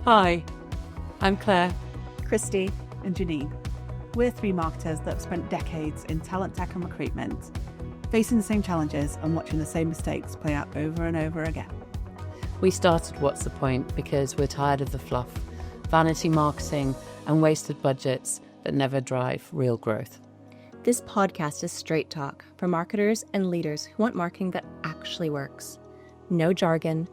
Hi, I'm Claire. Christy and Janine. We're three marketers that have spent decades in talent tech and recruitment, facing the same challenges and watching the same mistakes play out over and over again. We started What's the Point because we're tired of the fluff, vanity marketing, and wasted budgets that never drive real growth. This podcast is straight talk for marketers and leaders who want marketing that actually works. No jargon,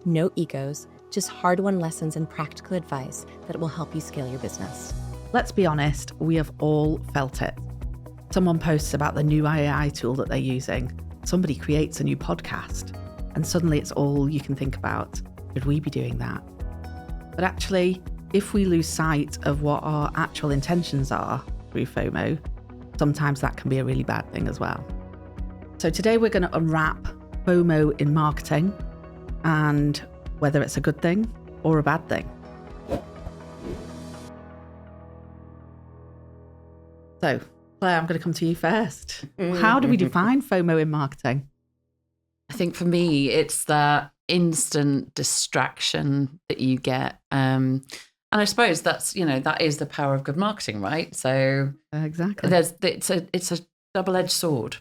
no egos, just hard-won lessons and practical advice that will help you scale your business. Let's be honest, we have all felt it. Someone posts about the new AI tool that they're using. Somebody creates a new podcast, and suddenly it's all you can think about. Should we be doing that? But actually, if we lose sight of what our actual intentions are through FOMO, sometimes that can be a really bad thing as well. So today we're going to unwrap FOMO in marketing and whether it's a good thing or a bad thing. So, Claire, I'm going to come to you first. How do we define FOMO in marketing? I think for me, it's that instant distraction that you get. And I suppose that is the power of good marketing, right? So exactly, it's a double-edged sword.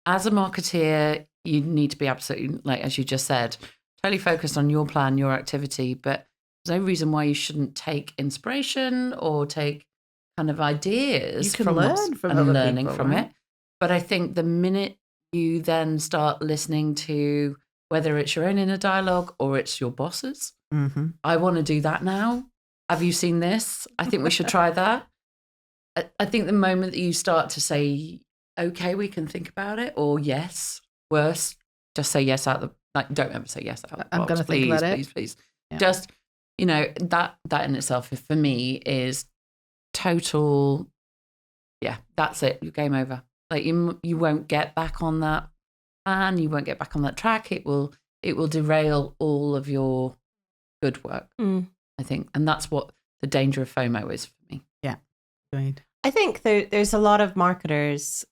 As a marketeer, you need to be absolutely, like as you just said, totally focused on your plan, your activity. But there's no reason why you shouldn't take inspiration or take kind of ideas. You can learn from other learning people, from right? it. But I think the minute you then start listening to whether it's your own inner dialogue or it's your boss's, I want to do that now. Have you seen this? I think we should try that. I think the moment that you start to say, okay, we can think about it, or yes, worse, just say yes out the, like, don't ever say yes out the box. I'm going to think about it. Please. Yeah. Just, that in itself, for me, is total, that's it. You're game over. Like you won't get back on that plan. You won't get back on that track. It will derail all of your good work, I think. And that's what the danger of FOMO is for me. Yeah. Agreed. I think there's a lot of marketers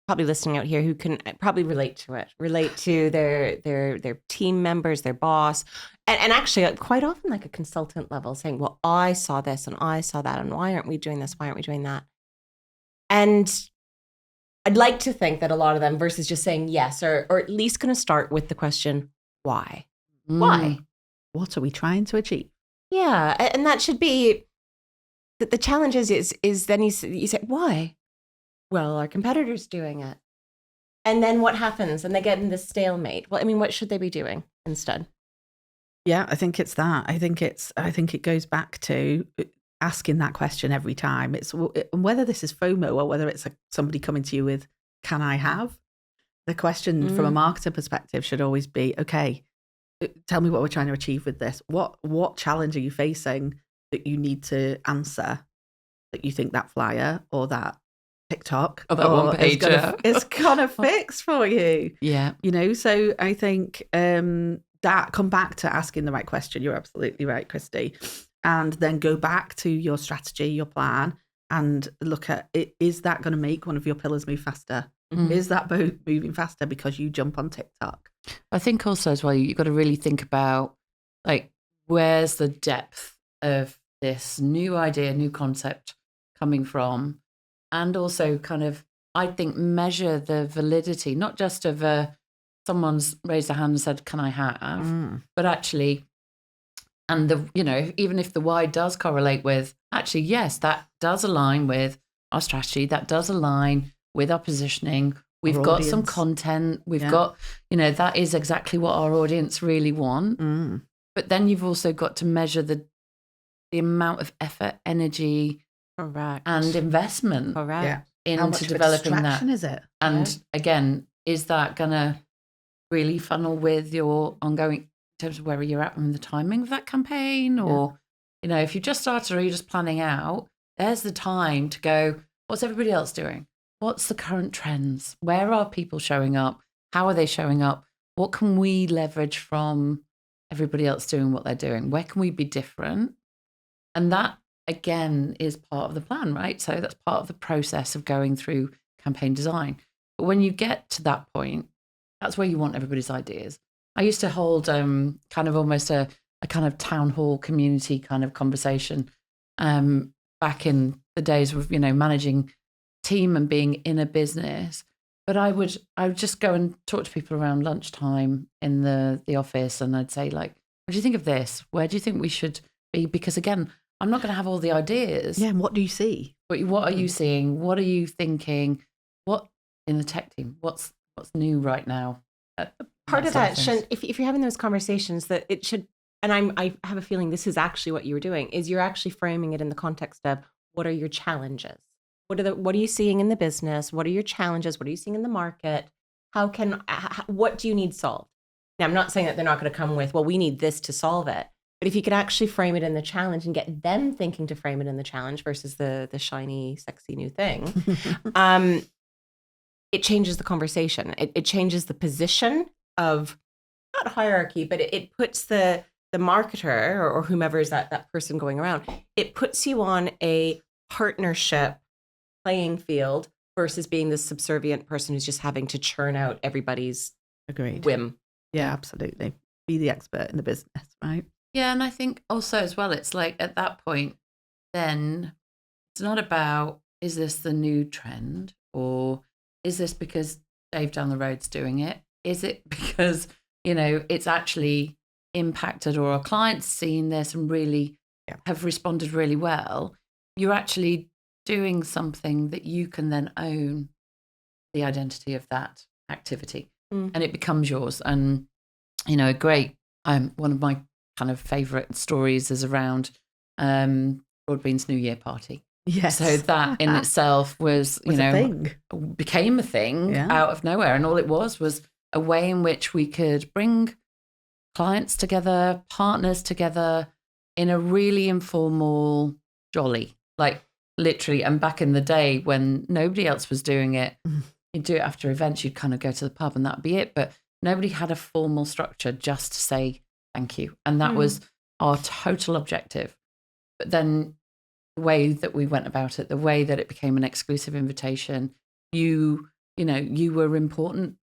probably listening out here who can probably relate to their team members, their boss, and actually quite often like a consultant level saying, well, I saw this and I saw that, and why aren't we doing this? Why aren't we doing that? And I'd like to think that a lot of them, versus just saying yes, or at least going to start with the question, why? Why? What are we trying to achieve? Yeah, and that should be the challenge is then you say, why? Well, our competitor's doing it. And then what happens? And they get in this stalemate. Well, I mean, what should they be doing instead? Yeah, I think it's that. I think it goes back to asking that question every time. It's whether this is FOMO or whether it's somebody coming to you with, can I have? The question from a marketer perspective should always be, okay, tell me what we're trying to achieve with this. What challenge are you facing that you need to answer, that you think that flyer or that TikTok or that one page is gonna fix for you? Yeah. So I think that come back to asking the right question. You're absolutely right, Christy. And then go back to your strategy, your plan, and look at it. Is that going to make one of your pillars move faster? Is that boat moving faster because you jump on TikTok? I think also as well, you've got to really think about, like, where's the depth of this new idea, new concept coming from? And also kind of, I think, measure the validity, not just of someone's raised their hand and said, can I have? But actually, and even if the why does correlate with, actually, yes, that does align with our strategy, that does align with our positioning. We've got audience. Some content. We've got, that is exactly what our audience really want. But then you've also got to measure the amount of effort, energy, and investment into developing that. Is it? And again, is that going to really funnel with your ongoing, in terms of where you're at in the timing of that campaign? Or, if you just started or you're just planning out, there's the time to go, what's everybody else doing? What's the current trends? Where are people showing up? How are they showing up? What can we leverage from everybody else doing what they're doing? Where can we be different? And that, again, is part of the plan, right? So that's part of the process of going through campaign design. But when you get to that point, that's where you want everybody's ideas. I used to hold kind of almost a a kind of town hall community kind of conversation back in the days of, managing team and being in a business. But I would just go and talk to people around lunchtime in the office, and I'd say, like, what do you think of this? Where do you think we should be? Because again, I'm not going to have all the ideas. Yeah, and what do you see? But what are you seeing? What are you thinking? What in the tech team? What's new right now? Part of that, if you're having those conversations, that it should, and I have a feeling this is actually what you were doing, is you're actually framing it in the context of what are your challenges? What are you seeing in the business? What are your challenges? What are you seeing in the market? What do you need solved? Now, I'm not saying that they're not going to come with, well, we need this to solve it. But if you could actually frame it in the challenge and get them thinking to frame it in the challenge versus the shiny, sexy new thing, it changes the conversation. It changes the position of, not hierarchy, but it puts the marketer or whomever is that person going around, it puts you on a partnership playing field versus being the subservient person who's just having to churn out everybody's whim. Yeah, absolutely. Be the expert in the business, right? Yeah, and I think also as well, it's like at that point, then it's not about, is this the new trend, or is this because Dave down the road's doing it? Is it because, it's actually impacted, or our clients seen this and really have responded really well? You're actually doing something that you can then own the identity of that activity, and it becomes yours. And, a great, one of my kind of favorite stories is around Broadbean's New Year party. Yes. So that in itself was a thing. Became a thing out of nowhere. And all it was a way in which we could bring clients together, partners together in a really informal jolly, like literally. And back in the day when nobody else was doing it, you'd do it after events, you'd kind of go to the pub and that'd be it. But nobody had a formal structure just to say thank you. And that was our total objective. But then the way that we went about it, the way that it became an exclusive invitation, you were important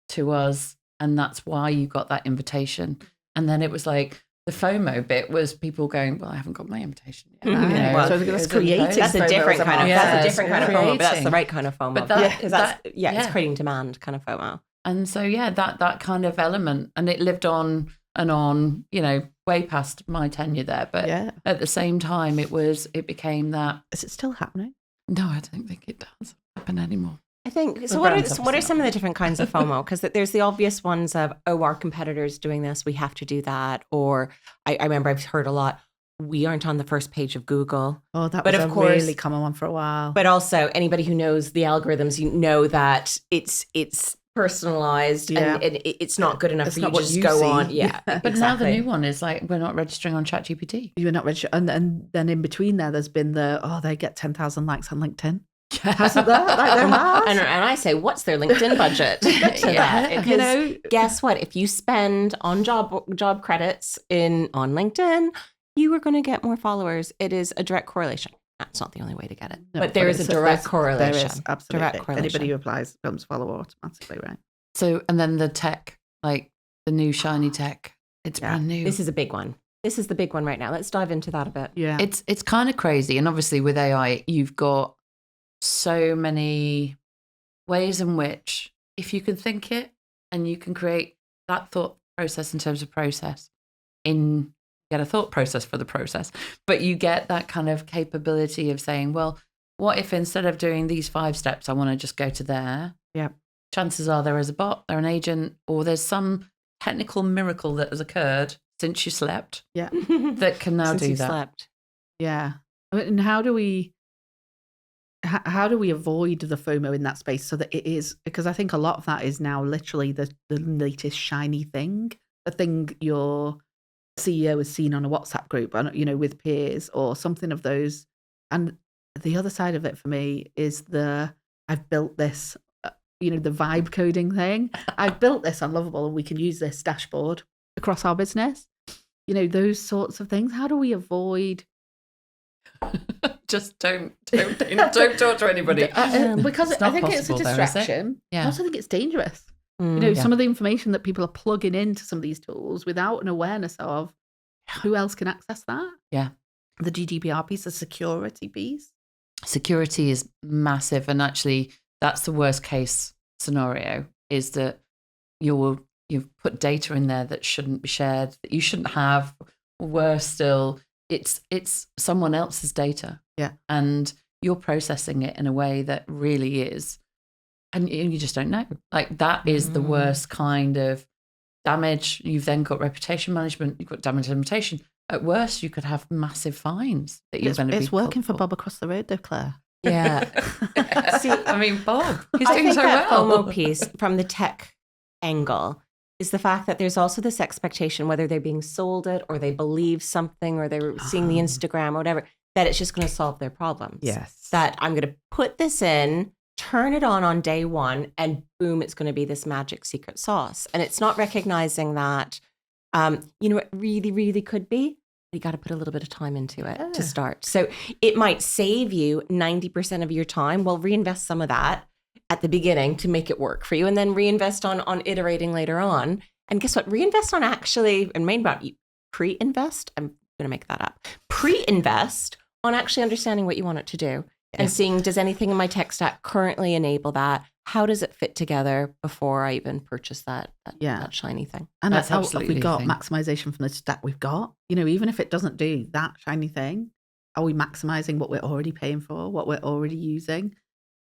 to us, and that's why you got that invitation. And then it was like the FOMO bit was people going, well, I haven't got my invitation yet. Well, so that's creating. That's a different kind of FOMO, but that's the right kind of FOMO. But it's creating demand kind of FOMO. And so, that kind of element, and it lived on and on, way past my tenure there. But at the same time, it became that. Is it still happening? No, I don't think it does happen anymore. I think so. What are some of the different kinds of FOMO? Because there's the obvious ones of, our competitors doing this, we have to do that. Or I remember I've heard a lot, we aren't on the first page of Google. Oh, that was a really common one for a while. But also, anybody who knows the algorithms, that it's personalized and it's not good enough for you to just go on. Yeah, but exactly. Now the new one is like, we're not registering on ChatGPT. You're not registered, and then in between there's been they get 10,000 likes on LinkedIn. Hasn't that? And I say, what's their LinkedIn budget? Because guess what? If you spend on job credits on LinkedIn, you are going to get more followers. It is a direct correlation. That's not the only way to get it, but there is a direct correlation. There is, absolutely. Direct correlation. Anybody who applies becomes follower automatically, right? So, and then the tech, like the new shiny tech, it's brand new. This is a big one. This is the big one right now. Let's dive into that a bit. Yeah, it's kind of crazy, and obviously with AI, you've got so many ways in which, if you can think it and you can create that thought process in terms of process, get a thought process for the process, but you get that kind of capability of saying, well, what if instead of doing these 5 steps, I want to just go to there? Yeah. Chances are there is a bot, there an agent, or there's some technical miracle that has occurred since you slept. Yeah. That can now do that. Slept. Yeah. And how do we avoid the FOMO in that space so that it is, because I think a lot of that is now literally the latest shiny thing, the thing your CEO has seen on a WhatsApp group, with peers or something of those. And the other side of it for me is I've built this, the vibe coding thing. I've built this on Lovable and we can use this dashboard across our business. Those sorts of things. How do we avoid? Just don't talk to anybody. Because I think it's a distraction. I also think it's dangerous. Some of the information that people are plugging into some of these tools without an awareness of Who else can access that? Yeah. The GDPR piece, the security piece. Security is massive. And actually, that's the worst case scenario, is that you've put data in there that shouldn't be shared, that you shouldn't have. Worse still, it's someone else's data. Yeah. And you're processing it in a way that really is, and you just don't know. Like, that is the worst kind of damage. You've then got reputation management, you've got damage limitation. At worst, you could have massive fines that you're going to be. It's working for Bob across the road, though, Claire. Yeah. See, I mean, Bob, he's I doing think so that well. FOMO piece from the tech angle is the fact that there's also this expectation, whether they're being sold it or they believe something or they're seeing the Instagram or whatever, that it's just going to solve their problems. Yes. That I'm going to put this in, turn it on day one, and boom, it's going to be this magic secret sauce. And it's not recognizing that, it really, really could be. You got to put a little bit of time into it to start. So it might save you 90% of your time. Well, reinvest some of that at the beginning to make it work for you, and then reinvest on iterating later on. And guess what? Reinvest on actually, and main about pre-invest. I'm going to make that up. Pre-invest on actually understanding what you want it to do and seeing, does anything in my tech stack currently enable that? How does it fit together before I even purchase that shiny thing? And That's how have absolutely we got the thing. maximization from the stack we've got? Even if it doesn't do that shiny thing, are we maximizing what we're already paying for, what we're already using?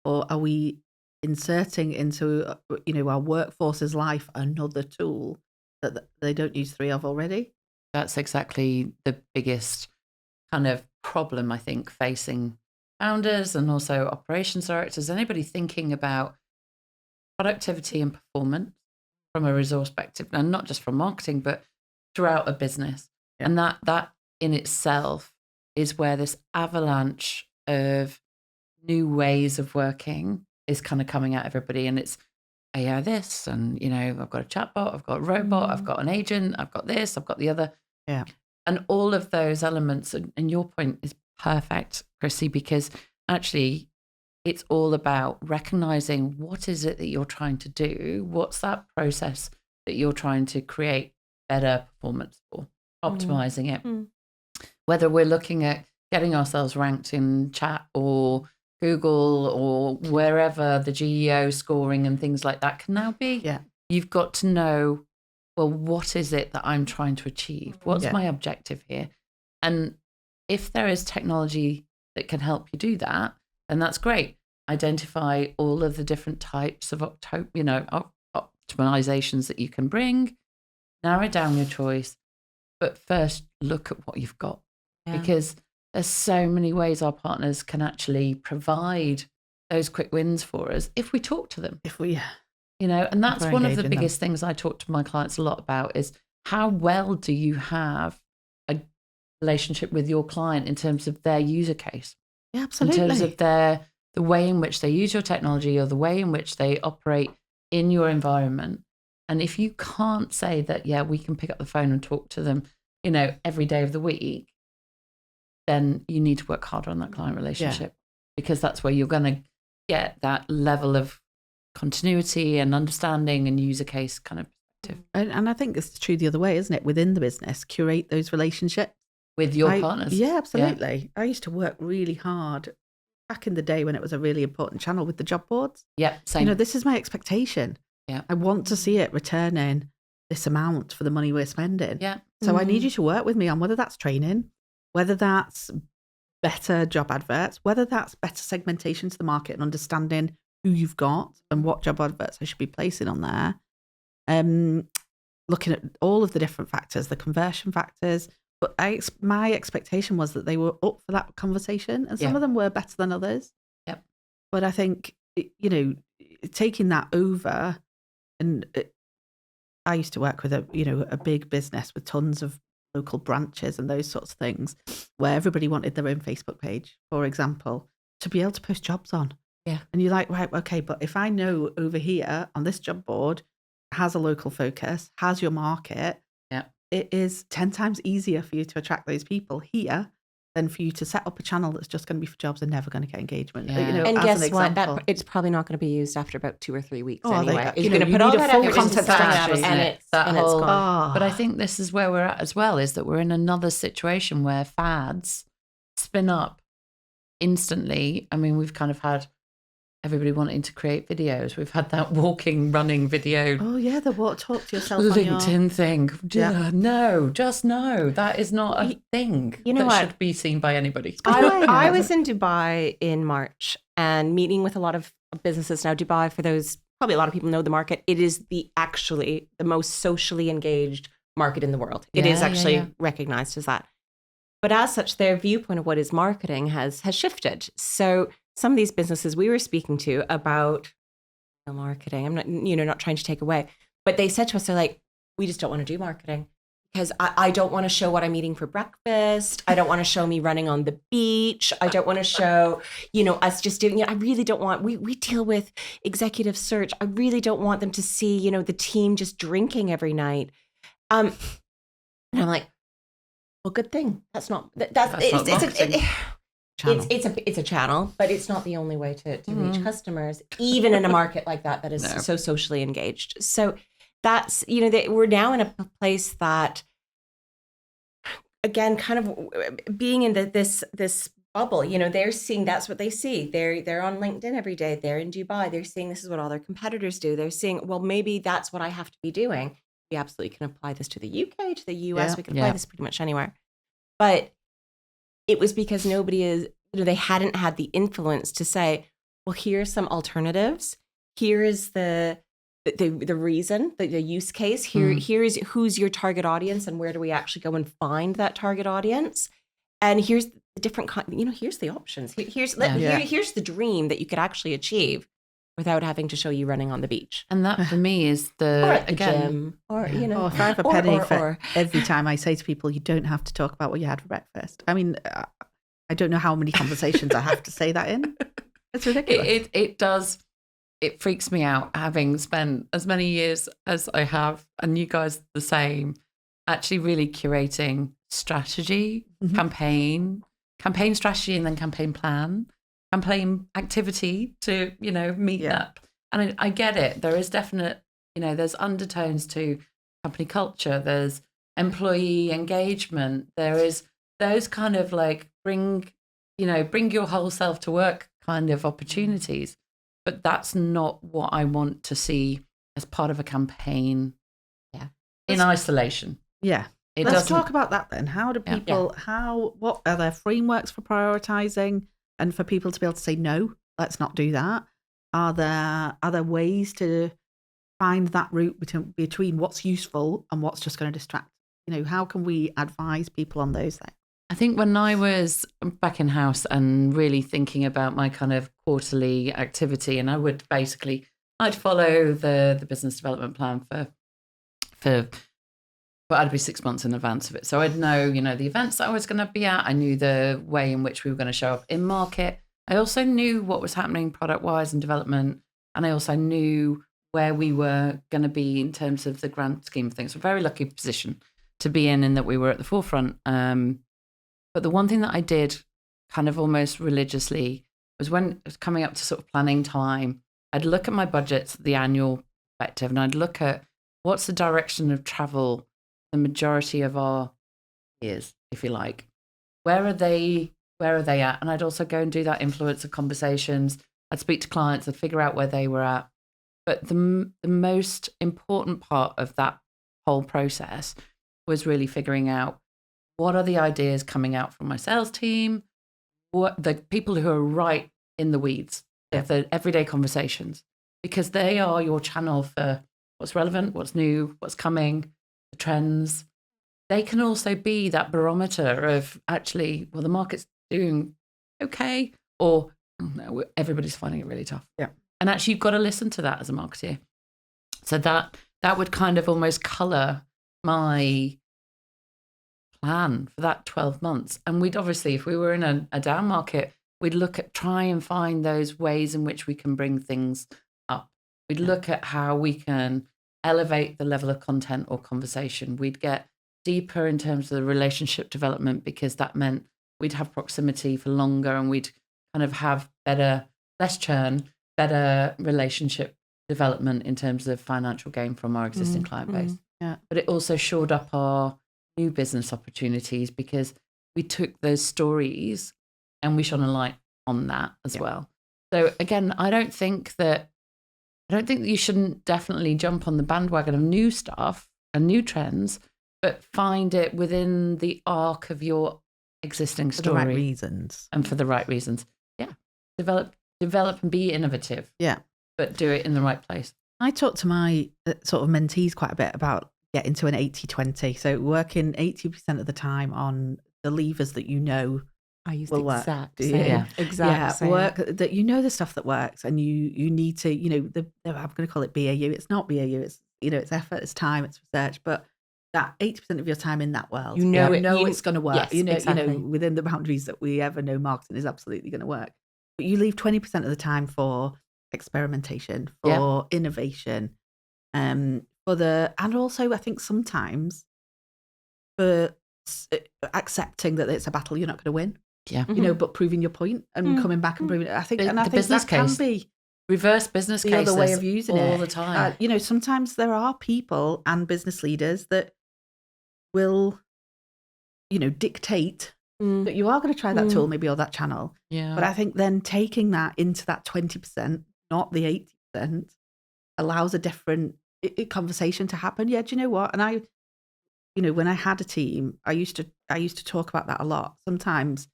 Or are we inserting into, our workforce's life another tool that they don't use 3 of already? That's exactly the biggest kind of problem, I think, facing founders and also operations directors, anybody thinking about productivity and performance from a resource perspective, and not just from marketing, but throughout a business. Yeah. And that in itself is where this avalanche of new ways of working is kind of coming at everybody. And it's AI this, and, I've got a chatbot, I've got a robot, I've got an agent, I've got this, I've got the other. Yeah. And all of those elements, and your point is perfect, Chrissy, because actually it's all about recognizing what is it that you're trying to do, what's that process that you're trying to create better performance for, optimizing it. Whether we're looking at getting ourselves ranked in chat or Google or wherever the GEO scoring and things like that can now be, you've got to know, well, what is it that I'm trying to achieve? What's my objective here? And if there is technology that can help you do that, then that's great. Identify all of the different types of optimizations that you can bring, narrow down your choice, but first look at what you've got, because there's so many ways our partners can actually provide those quick wins for us if we talk to them. And that's one of the biggest things I talk to my clients a lot about, is how well do you have a relationship with your client in terms of their user case? Yeah, absolutely. In terms of the way in which they use your technology or the way in which they operate in your environment. And if you can't say that, we can pick up the phone and talk to them, every day of the week, then you need to work harder on that client relationship, because that's where you're going to get that level of continuity and understanding and user case kind of perspective. And I think it's true the other way, isn't it? Within the business, curate those relationships with your partners. Yeah, absolutely. I used to work really hard back in the day when it was a really important channel with the job boards. Yeah, same. This is my expectation. Yeah. I want to see it returning this amount for the money we're spending. Yeah. So I need you to work with me on whether that's training, whether that's better job adverts, whether that's better segmentation to the market and understanding who you've got and what job adverts I should be placing on there. Looking at all of the different factors, the conversion factors. But my expectation was that they were up for that conversation, and some of them were better than others. Yep. But I think, taking that over, and I used to work with a big business with tons of local branches and those sorts of things, where everybody wanted their own Facebook page, for example, to be able to post jobs on. Yeah. And you're like, right, okay, but if I know over here on this job board has a local focus, has your market, it is 10 times easier for you to attract those people here than for you to set up a channel that's just going to be for jobs and never going to get engagement. Yeah. You know, And as guess an what? example. It's probably not going to be used after about 2 or 3 weeks Oh, they- anyway. you You're know, going to you put all need a that full effort into content that, strategy. and it's gone. But I think this is where we're at as well, is that we're in another situation where fads spin up instantly. I mean, we've kind of had everybody wanting to create videos. We've had that walking, running video Oh yeah, the what talk to yourself on your... LinkedIn thing. Yeah. No, just no. That is not a thing You know that what? should be seen by anybody. I was in Dubai in March and meeting with a lot of businesses. Now, Dubai, for those, probably a lot of people know the market. It is actually the most socially engaged market in the world. It is actually recognized as that. But as such, their viewpoint of what is marketing has shifted. So some of these businesses we were speaking to about marketing, I'm not, not trying to take away, but they said to us, they're like, we just don't want to do marketing because I don't want to show what I'm eating for breakfast. I don't want to show me running on the beach. I don't want to show, us just doing it. I really don't want, we deal with executive search. I really don't want them to see, the team just drinking every night. And I'm like, well, good thing. It's a channel, but it's not the only way to reach customers, even in a market like that is so socially engaged. So that's, we're now in a place that, again, kind of being in this bubble, they're seeing, that's what they see. They're on LinkedIn every day. They're in Dubai. They're seeing this is what all their competitors do. They're seeing, well, maybe that's what I have to be doing. We absolutely can apply this to the UK, to the US. We can apply this pretty much anywhere. But it was because nobody is, they hadn't had the influence to say, well, here's some alternatives. Here is the reason, the use case. Here's who's your target audience and where do we actually go and find that target audience? And here's the different, here's the options. Here's the dream that you could actually achieve without having to show you running on the beach. And that for me is or at the gym, or, if I have a penny for every time I say to people, you don't have to talk about what you had for breakfast. I mean, I don't know how many conversations I have to say that in. It's ridiculous. It does. It freaks me out having spent as many years as I have, and you guys the same, actually really curating strategy, campaign strategy, and then campaign plan, campaign activity to, meet that. And I get it. There is definite, there's undertones to company culture. There's employee engagement. There is those kind of like bring your whole self to work kind of opportunities. But that's not what I want to see as part of a campaign in isolation. Yeah. Let's talk about that then. How do people, what are there frameworks for prioritizing and for people to be able to say, no, let's not do that? Are there ways to find that route between what's useful and what's just going to distract? How can we advise people on those things? I think when I was back in house and really thinking about my kind of quarterly activity, and I'd follow the business development plan for I'd be 6 months in advance of it. So I'd know, the events that I was going to be at. I knew the way in which we were going to show up in market. I also knew what was happening product-wise and development. And I also knew where we were going to be in terms of the grand scheme of things. A very lucky position to be in that we were at the forefront. But the one thing that I did kind of almost religiously was when it was coming up to sort of planning time, I'd look at my budgets, the annual perspective, and I'd look at what's the direction of travel the majority of our years, if you like. Where are they at? And I'd also go and do that influencer conversations. I'd speak to clients, I'd figure out where they were at. But the most important part of that whole process was really figuring out what are the ideas coming out from my sales team, what the people who are right in the weeds of the everyday conversations, because they are your channel for what's relevant, what's new, what's coming, the trends. They can also be that barometer of actually, well, the market's doing okay, or no, everybody's finding it really tough. Yeah. And actually, you've got to listen to that as a marketeer. So that would kind of almost color my plan for that 12 months. And we'd obviously, if we were in a down market, we'd look at try and find those ways in which we can bring things up. We'd look at how we can elevate the level of content or conversation. We'd get deeper in terms of the relationship development, because that meant we'd have proximity for longer, and we'd kind of have less churn, better relationship development in terms of financial gain from our existing client base. Yeah. But it also shored up our new business opportunities because we took those stories and we shone a light on that as well. So again, I don't think that you shouldn't definitely jump on the bandwagon of new stuff and new trends, but find it within the arc of your existing For story. the right reasons. And for the right reasons. Yeah. Develop and be innovative. Yeah. But do it in the right place. I talk to my sort of mentees quite a bit about getting to an 80-20. So working 80% of the time on the levers that you know I use will the work. exact Yeah. same. Yeah. Exact same. Work that you know the stuff that works, and you need to, I'm going to call it BAU. It's not BAU. It's it's effort, it's time, it's research, but that 80% of your time in that world, You know it's going to work. Yes, exactly. Within the boundaries that we ever know, marketing is absolutely going to work. But you leave 20% of the time for experimentation, for innovation, and also I think sometimes for accepting that it's a battle you're not going to win. Yeah. But proving your point and coming back and proving it. I think The business that can case. be Reverse business the cases other way of using it all the time. Sometimes there are people and business leaders that will, dictate that you are going to try that tool maybe or that channel. Yeah. But I think then taking that into that 20%, not the 80%, allows a different conversation to happen. Yeah, do you know what? And I, when I had a team, I used to talk about that a lot. Sometimes,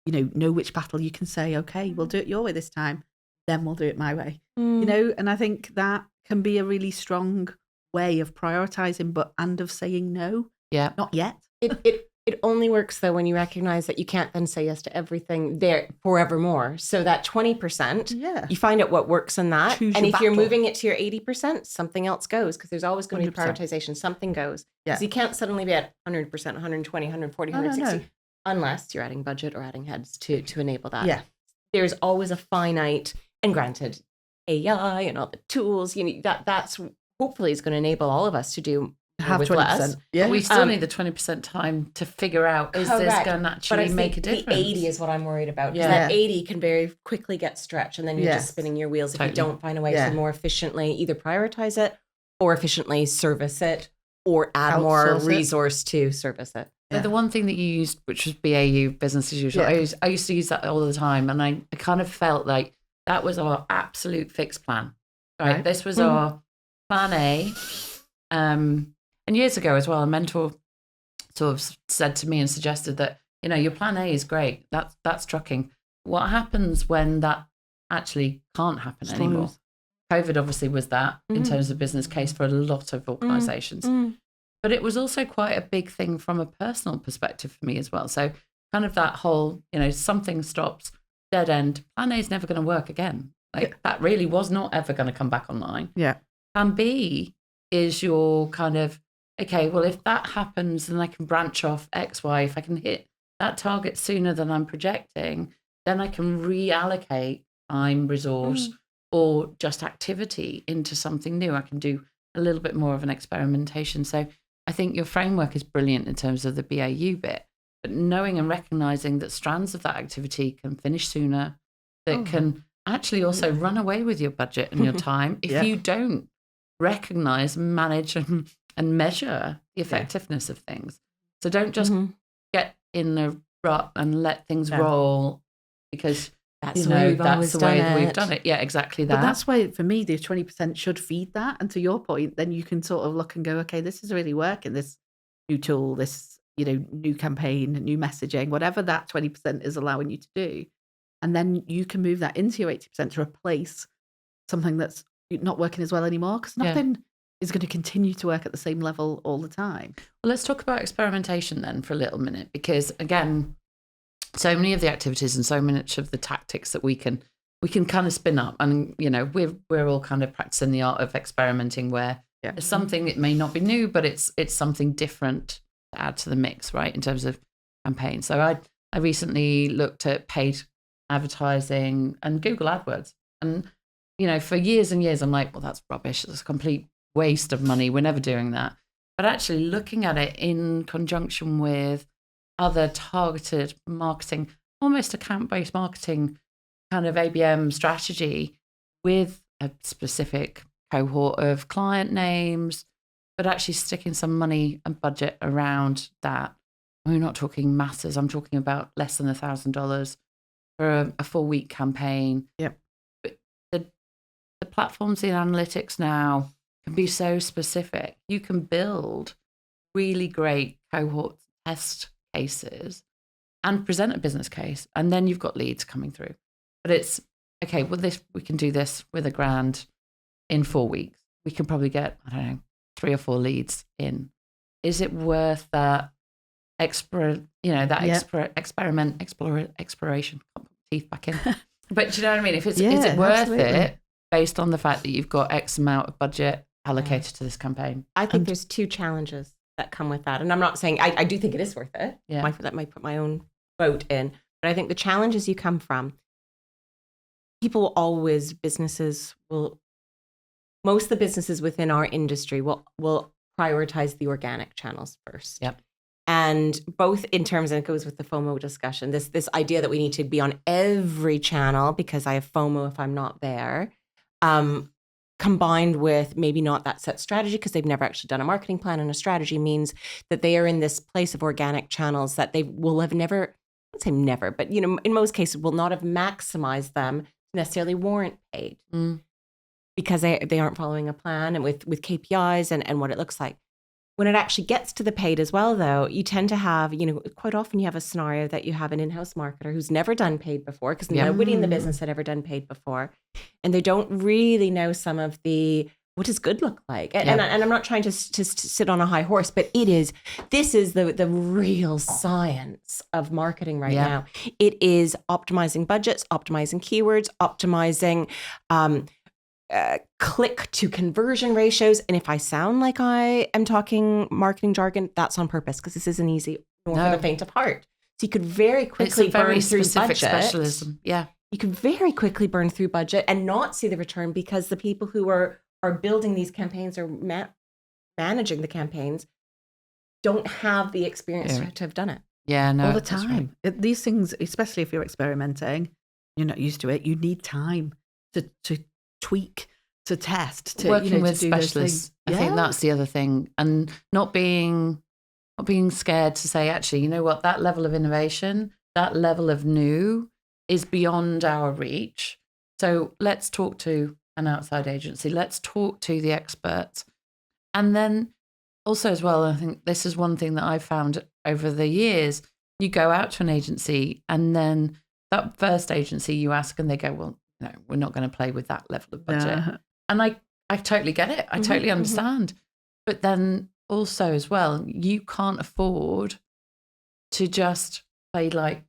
know which battle you can say, okay, we'll do it your way this time, then we'll do it my way. And I think that can be a really strong way of prioritizing, and of saying no. Yeah. Not yet. It only works though when you recognize that you can't then say yes to everything there forevermore. So that 20%, you find out what works in that. Choose and your if you're battle. moving it to your 80%, something else goes, because there's always going to be 100%. prioritization. Something goes. Yeah. So you can't suddenly be at 100%, 120, 140, 160, No. unless you're adding budget or adding heads to enable that. Yeah. There's always a finite, and granted, AI and all the tools, that's hopefully is going to enable all of us to do Have with 20%. less. Yeah. But we still need the 20% time to figure out, is this Correct. going to But actually I make a think difference? the 80 is what I'm worried about. Because Yeah. that 80 can very quickly get stretched, and then you're Yes. just spinning your wheels if you Totally. don't find a way Yeah. to more efficiently either prioritize it or efficiently service it or add more Outsource it. resource to service it. So the one thing that you used, which was BAU, business as usual, Yeah. I used to use that all the time, and I kind of felt like that was our absolute fixed plan. Right? Right. This was our plan A. And years ago as well, a mentor sort of said to me and suggested that, your plan A is great. That's trucking. What happens when that actually can't happen anymore? COVID obviously was that in terms of business case for a lot of organizations. But it was also quite a big thing from a personal perspective for me as well. So kind of that whole, something stops, dead end, plan A is never going to work again. That really was not ever going to come back online. Yeah. Plan B is your kind of, okay, well, if that happens, then I can branch off X, Y. If I can hit that target sooner than I'm projecting, then I can reallocate time, resource, or just activity into something new. I can do a little bit more of an experimentation. So I think your framework is brilliant in terms of the BAU bit, but knowing and recognizing that strands of that activity can finish sooner, that can actually also run away with your budget and your time if you don't recognize, manage, and measure the effectiveness of things. So don't just get in the rut and let things roll because That's the way we've always that's the way done that we've it. done it. Yeah, exactly that. But that's why, for me, the 20% should feed that. And to your point, then you can sort of look and go, okay, this is really working. This new tool, this, new campaign, new messaging, whatever that 20% is allowing you to do. And then you can move that into your 80% to replace something that's not working as well anymore, because nothing is going to continue to work at the same level all the time. Well, let's talk about experimentation then for a little minute, because again, so many of the activities and so much of the tactics that we can kind of spin up, and we're all kind of practicing the art of experimenting, where it's something that may not be new, but it's something different to add to the mix, right? In terms of campaigns. So I recently looked at paid advertising and Google AdWords, and for years and years I'm like, well, that's rubbish. It's a complete waste of money. We're never doing that. But actually looking at it in conjunction with other targeted marketing, almost account-based marketing kind of ABM strategy with a specific cohort of client names, but actually sticking some money and budget around that. We're not talking masses. I'm talking about less than $1,000 for a 4-week campaign. Yep. But the platforms in analytics now can be so specific. You can build really great cohort test cases and present a business case, and then you've got leads coming through. But it's okay. Well, we can do this with $1,000 in 4 weeks. We can probably get, I don't know, 3 or 4 leads in. Is it worth that exploration? Can't put teeth back in. But do you know what I mean? If it's is it worth it based on the fact that you've got X amount of budget allocated to this campaign? I think there's 2 challenges that come with that. And I'm not saying, I do think it is worth it. Yeah. That might put my own vote in. But I think the challenges you come from, most of the businesses within our industry will prioritize the organic channels first. Yep. And both in terms, and it goes with the FOMO discussion, this idea that we need to be on every channel because I have FOMO if I'm not there, combined with maybe not that set strategy because they've never actually done a marketing plan and a strategy, means that they are in this place of organic channels that they will have never, I wouldn't say never, but in most cases will not have maximized them to necessarily warrant paid because they aren't following a plan and with KPIs and what it looks like. When it actually gets to the paid as well, though, you tend to have, quite often you have a scenario that you have an in-house marketer who's never done paid before because nobody in the business had ever done paid before. And they don't really know some of what does good look like? And I'm not trying to sit on a high horse, but this is the real science of marketing right now. It is optimizing budgets, optimizing keywords, optimizing click to conversion ratios. And if I sound like I am talking marketing jargon, that's on purpose because this isn't easy nor for the faint of heart. So you could very quickly burn through budget. Specialism. Yeah. You could very quickly burn through budget and not see the return because the people who are building these campaigns or managing the campaigns don't have the experience to have done it. Yeah, no. All the time. Right. These things, especially if you're experimenting, you're not used to it. You need time to tweak, to test, to working with to specialists. I think that's the other thing, and not being scared to say, actually, you know what, that level of innovation, that level of new is beyond our reach. So let's talk to an outside agency. Let's talk to the experts, and then also as well, I think this is one thing that I've found over the years. You go out to an agency, and then that first agency you ask, and they go, well, no, we're not going to play with that level of budget. And I totally get it. I totally understand. But then also as well, you can't afford to just play like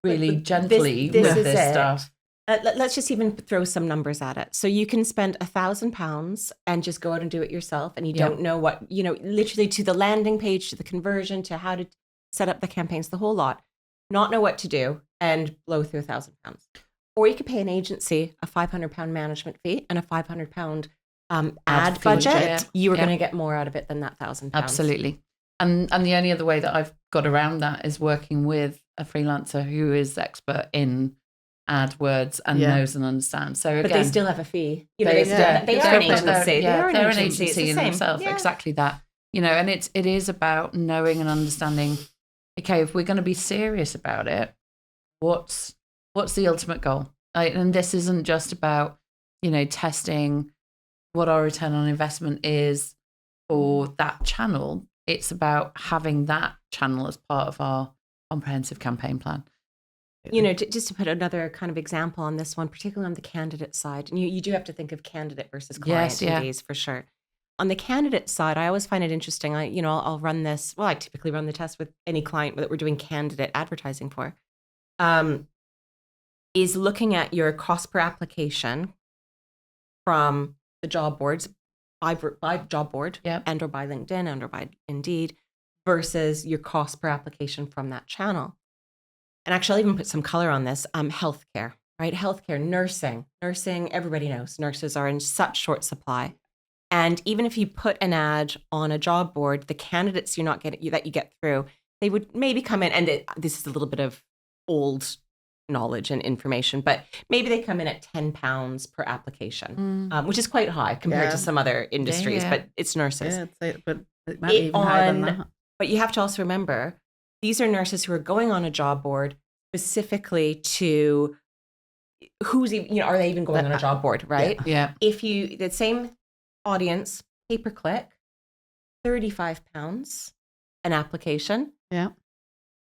really gently with this stuff. Let's just even throw some numbers at it. So you can spend £1,000 and just go out and do it yourself. And you don't know what, literally to the landing page, to the conversion, to how to set up the campaigns, the whole lot, not know what to do and blow through £1,000. Or you could pay an agency a £500 management fee and a £500 ad budget. You are going to get more out of it than that £1,000. Absolutely. And the only other way that I've got around that is working with a freelancer who is expert in AdWords and knows and understands. So again, but they still have a fee. They are an agency. They're an agency in themselves. Yeah. Exactly that. And it is about knowing and understanding. Okay, if we're going to be serious about it, what's the ultimate goal? And this isn't just about, testing what our return on investment is for that channel. It's about having that channel as part of our comprehensive campaign plan. Just to put another kind of example on this one, particularly on the candidate side, and you do have to think of candidate versus client in these for sure. On the candidate side, I always find it interesting. I'll run this. Well, I typically run the test with any client that we're doing candidate advertising for. Is looking at your cost per application from the job boards, by job board, and or by LinkedIn and or by Indeed, versus your cost per application from that channel. And actually, I'll even put some color on this. Healthcare, right? Healthcare, nursing, everybody knows nurses are in such short supply. And even if you put an ad on a job board, the candidates that you get through, they would maybe come in, and this is a little bit of old knowledge and information, but maybe they come in at £10 per application, which is quite high compared to some other industries, but it's nurses. Yeah, but it might be even higher than that. But you have to also remember, these are nurses who are going on a job board specifically to who's even, are they even going on a job board, right? Yeah. If the same audience, pay-per-click, £35 an application. Yeah.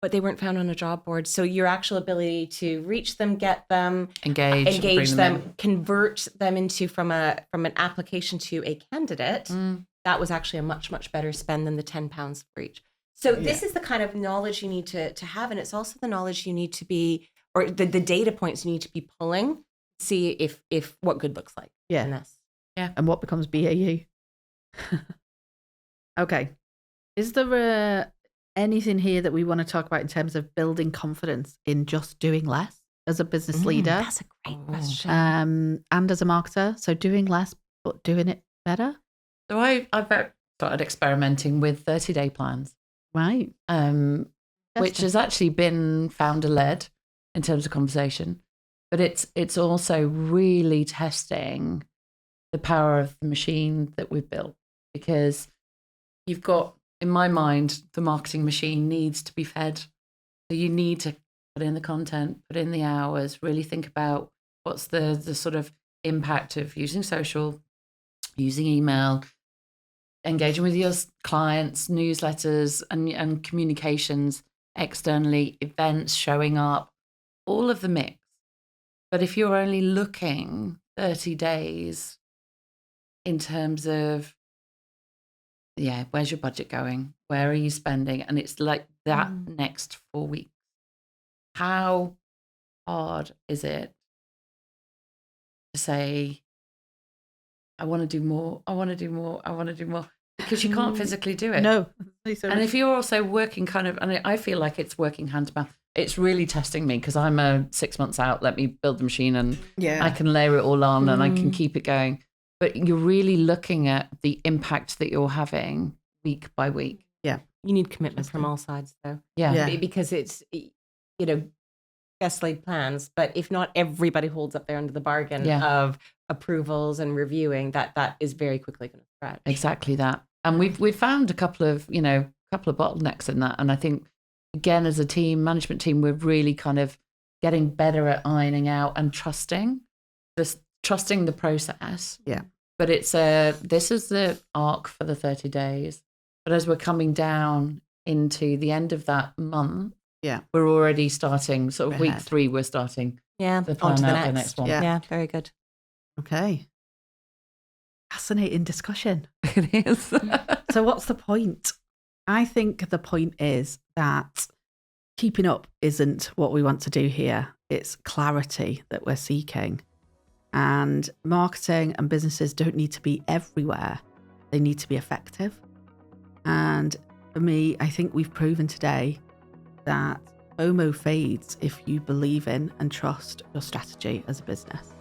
But they weren't found on a job board. So your actual ability to reach them, get them, engage them, convert them into from an application to a candidate, that was actually a much, much better spend than the £10 for each. So this is the kind of knowledge you need to have. And it's also the knowledge you need to be, or the data points you need to be pulling to see if what good looks like in this. Yeah. And what becomes BAU. Okay. Is there anything here that we want to talk about in terms of building confidence in just doing less as a business leader? That's a great question. And as a marketer, so doing less but doing it better? So I've started experimenting with 30-day plans. Right. Which has actually been founder-led in terms of conversation. But it's also really testing the power of the machine that we've built. Because you've got, in my mind, the marketing machine needs to be fed. So you need to put in the content, put in the hours, really think about what's the sort of impact of using social, using email, engaging with your clients, newsletters and communications externally, events, showing up, all of the mix. But if you're only looking 30 days in terms of, where's your budget going? Where are you spending? And it's like that next 4 weeks. How hard is it to say, I want to do more, I want to do more, I want to do more? Because you can't physically do it. No. And if you're also working kind of, and I feel like it's working hand to mouth, it's really testing me because I'm 6 months out. Let me build the machine and I can layer it all on and I can keep it going. But you're really looking at the impact that you're having week by week. Yeah. You need commitment from all sides, though. Yeah. Because it's, best laid plans, but if not everybody holds up their end of the bargain of approvals and reviewing, that is very quickly going to stretch. Exactly that. And we've found a couple of bottlenecks in that. And I think, again, as a team, management team, we're really kind of getting better at ironing out and trusting the process. Yeah. But this is the arc for the 30 days. But as we're coming down into the end of that month, we're already starting sort of week 3, we're starting the plan on to out the next one. Yeah, very good. Okay. Fascinating discussion. It is. So what's the point? I think the point is that keeping up isn't what we want to do here. It's clarity that we're seeking. And marketing and businesses don't need to be everywhere. They need to be effective. And for me, I think we've proven today that FOMO fades if you believe in and trust your strategy as a business.